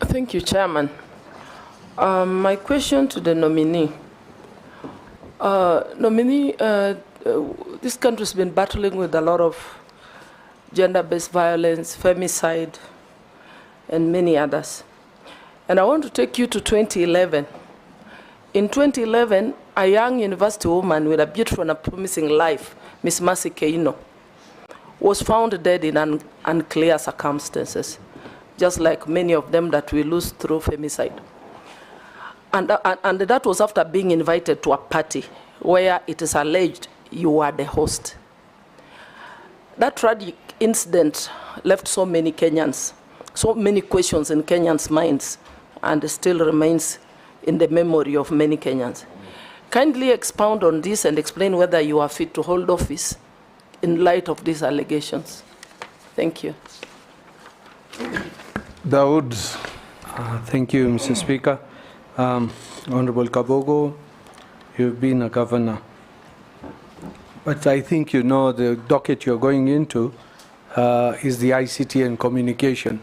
Thank you, Chairman. My question to the nominee. This country's been battling with a lot of gender-based violence, femicide, and many others. And I want to take you to 2011. In 2011, a young university woman with a beautiful and a promising life, Miss Emaase Keino, was found dead in unclear circumstances, just like many of them that we lose through femicide. And that was after being invited to a party where it is alleged you were the host. That tragic incident left so many Kenyans, so many questions in Kenyans' minds, and still remains in the memory of many Kenyans. Kindly expound on this and explain whether you are fit to hold office in light of these allegations. Thank you. Dawood. Thank you, Mr. Speaker. Honorable Kabogo, you've been a governor. But I think you know the docket you're going into is the ICT and communication.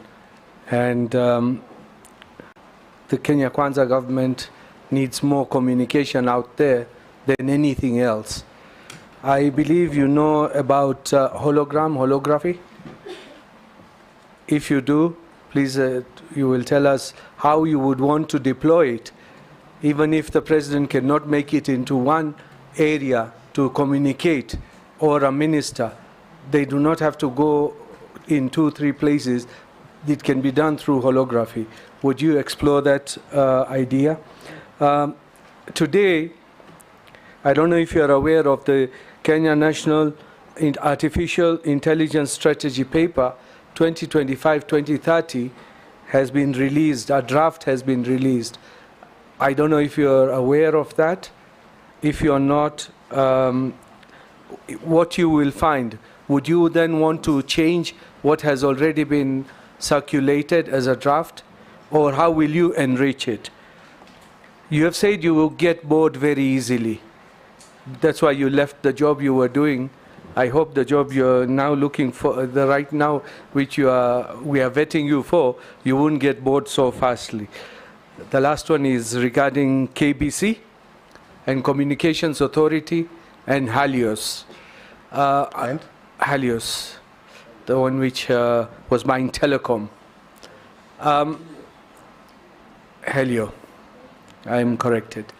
And the Kenya Kwanza government needs more communication out there than anything else. I believe you know about holography. If you do, please, you will tell us how you would want to deploy it, even if the president cannot make it into one area to communicate, or a minister. They do not have to go in 2-3 places. It can be done through holography. Would you explore that idea? Today, I don't know if you're aware of the Kenya National Artificial Intelligence Strategy Paper 2025-2030 has been released. A draft has been released. I don't know if you're aware of that. If you're not, what you will find, would you then want to change what has already been circulated as a draft, or how will you enrich it? You have said you will get bored very easily. That's why you left the job you were doing. I hope the job you're now looking for, the right now, which we are vetting you for, you won't get bored so fastly. The last one is regarding KBC and Communications Authority and Helios. Helios, the one which was buying telecom. Helio, I am corrected.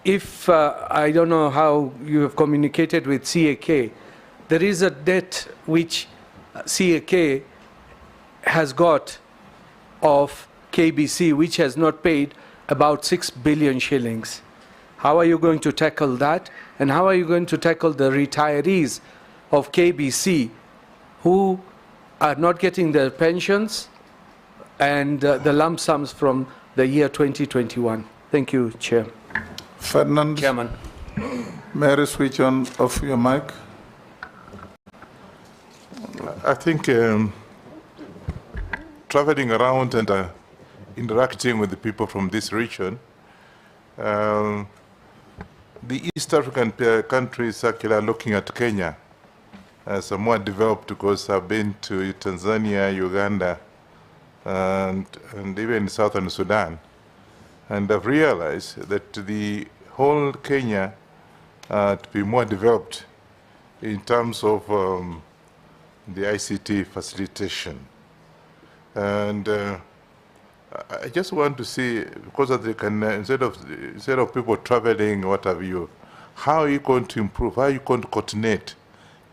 If I don't know how you have communicated with CAK, there is a debt which CAK has got of KBC, which has not paid about 6 billion shillings. How are you going to tackle that? And how are you going to tackle the retirees of KBC who are not getting their pensions and the lump sums from the year 2021? Thank you, Chair. Ferdinand. Chairman. May I switch on off your mic? I think traveling around and interacting with the people from this region, the East African countries actually are looking at Kenya as a more developed, because I've been to Tanzania, Uganda, and even Southern Sudan. And I've realized that the whole Kenya to be more developed in terms of the ICT facilitation. And I just want to see, because they can, instead of people traveling, what have you, how are you going to improve? How are you going to coordinate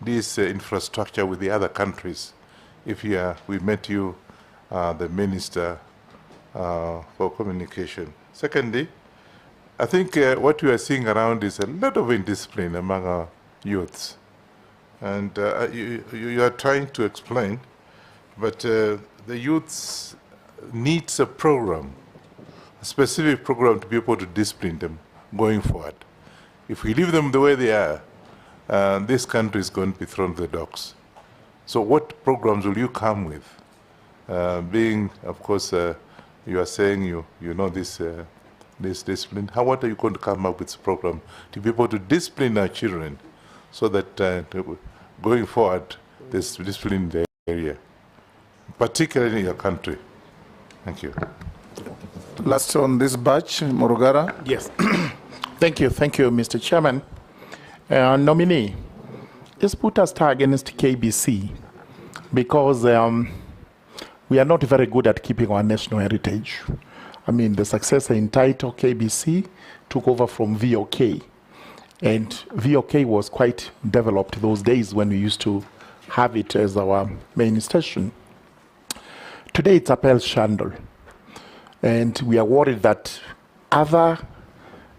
this infrastructure with the other countries? If we met you, the Minister for Communication. Secondly, I think what we are seeing around is a lot of indiscipline among our youths. And you are trying to explain, but the youths needs a program, a specific program to be able to discipline them going forward. If we leave them the way they are, this country is going to be thrown to the dogs. So what programs will you come with? Being, of course, you are saying you know this discipline. What are you going to come up with this program to be able to discipline our children so that going forward, there's discipline in the area? particularly in your country? Thank you. Last on this batch, Murugara. Yes. Thank you, Mr. Chairman. Nominee, just put a star against KBC because we are not very good at keeping our national heritage. I mean, the successor in title, KBC, took over from VOK. And VOK was quite developed those days when we used to have it as our main station. Today it's a pale shandal. And we are worried that other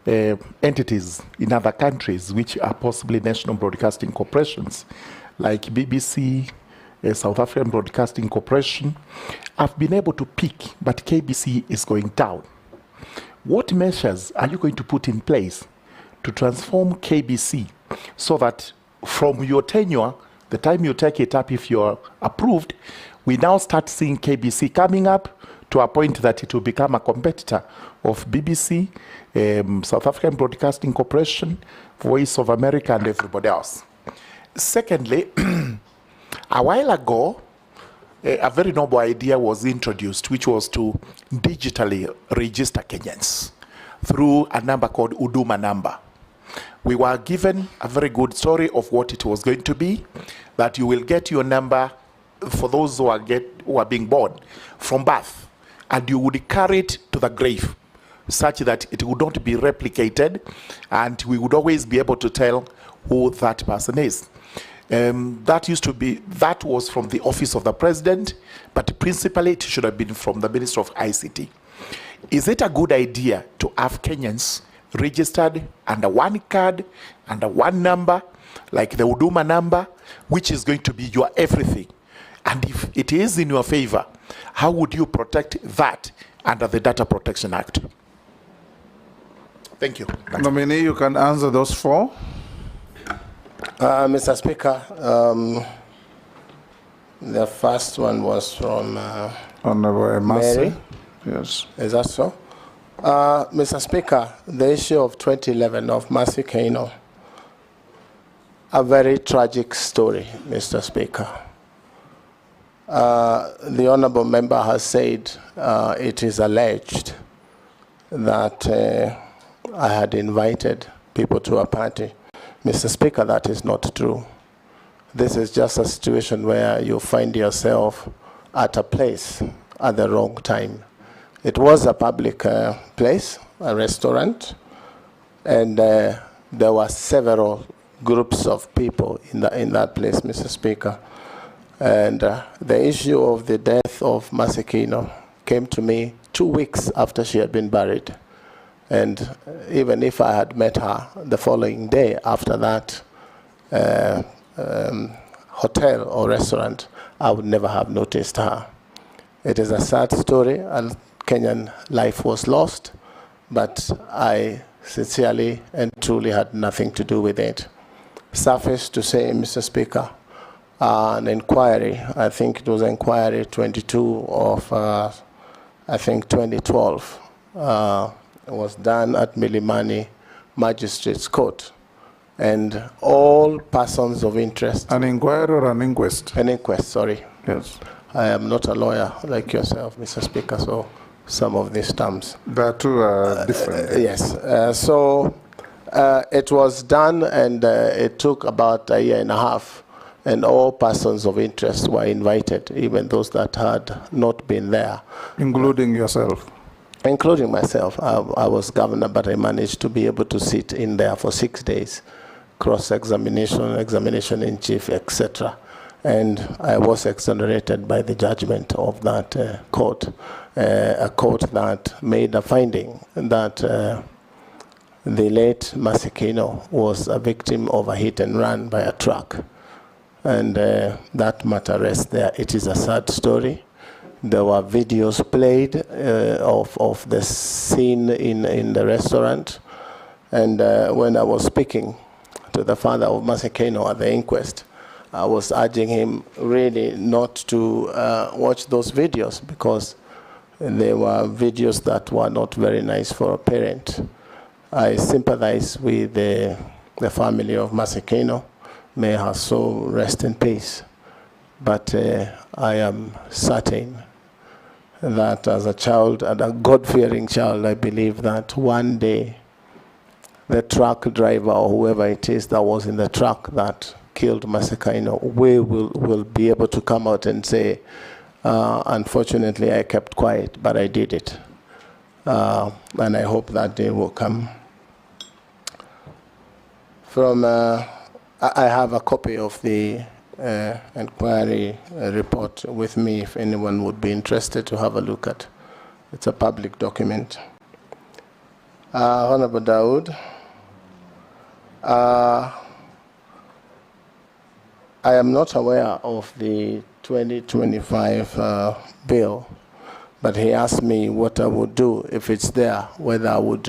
entities in other countries, which are possibly national broadcasting corporations, like BBC, South African Broadcasting Corporation, have been able to peak, but KBC is going down. What measures are you going to put in place to transform KBC so that from your tenure, the time you take it up, if you're approved, we now start seeing KBC coming up to a point that it will become a competitor of BBC, South African Broadcasting Corporation, Voice of America, and everybody else. Secondly, a while ago, a very noble idea was introduced, which was to digitally register Kenyans through a number called Huduma number. We were given a very good story of what it was going to be, that you will get your number for those who are being born from birth, and you would carry it to the grave, such that it would not be replicated, and we would always be able to tell who that person is. That was from the office of the president, but principally it should have been from the Minister of ICT. Is it a good idea to have Kenyans registered under one card, under one number, like the Huduma number, which is going to be your everything? And if it is in your favor, how would you protect that under the Data Protection Act? Thank you. Nominee, you can answer those four. Mr. Speaker, the first one was from Honorable Emaase. Mary. Yes. Is that so? Mr. Speaker, the issue of 2011 of Keino, a very tragic story, Mr. Speaker. The honourable member has said it is alleged that I had invited people to a party. Mr. Speaker, that is not true. This is just a situation where you find yourself at a place at the wrong time. It was a public place, a restaurant, and there were several groups of people in that place, Mr. Speaker. And the issue of the death of Keino came to me 2 weeks after she had been buried. And even if I had met her the following day after that hotel or restaurant, I would never have noticed her. It is a sad story. A Kenyan life was lost, but I sincerely and truly had nothing to do with it. Suffice to say, Mr. Speaker, an inquiry, I think it was inquiry 22 of, I think 2012, was done at Milimani Magistrates Court. And all persons of interest... An inquiry or an inquest? An inquest, sorry. Yes. I am not a lawyer like yourself, Mr. Speaker, so some of these terms... The two are different. Yes. So it was done, and it took about a year and a half, and all persons of interest were invited, even those that had not been there. Including yourself? Including myself. I was governor, but I managed to be able to sit in there for 6 days, cross-examination, examination in chief, etc. And I was exonerated by the judgment of that court, a court that made a finding that the late Keino was a victim of a hit and run by a truck. And that matter rests there. It is a sad story. There were videos played of the scene in the restaurant. And when I was speaking to the father of Keino at the inquest, I was urging him really not to watch those videos, because they were videos that were not very nice for a parent. I sympathize with the family of Keino. May her soul rest in peace. but I am certain that as a child, and a God-fearing child, I believe that one day the truck driver or whoever it is that was in the truck that killed Emaase Keino will be able to come out and say, unfortunately, I kept quiet, but I did it. And I hope that day will come. I have a copy of the inquiry report with me if anyone would be interested to have a look at. It's a public document. Honorable Dawood, I am not aware of the 2025 bill, but he asked me what I would do if it's there, whether I would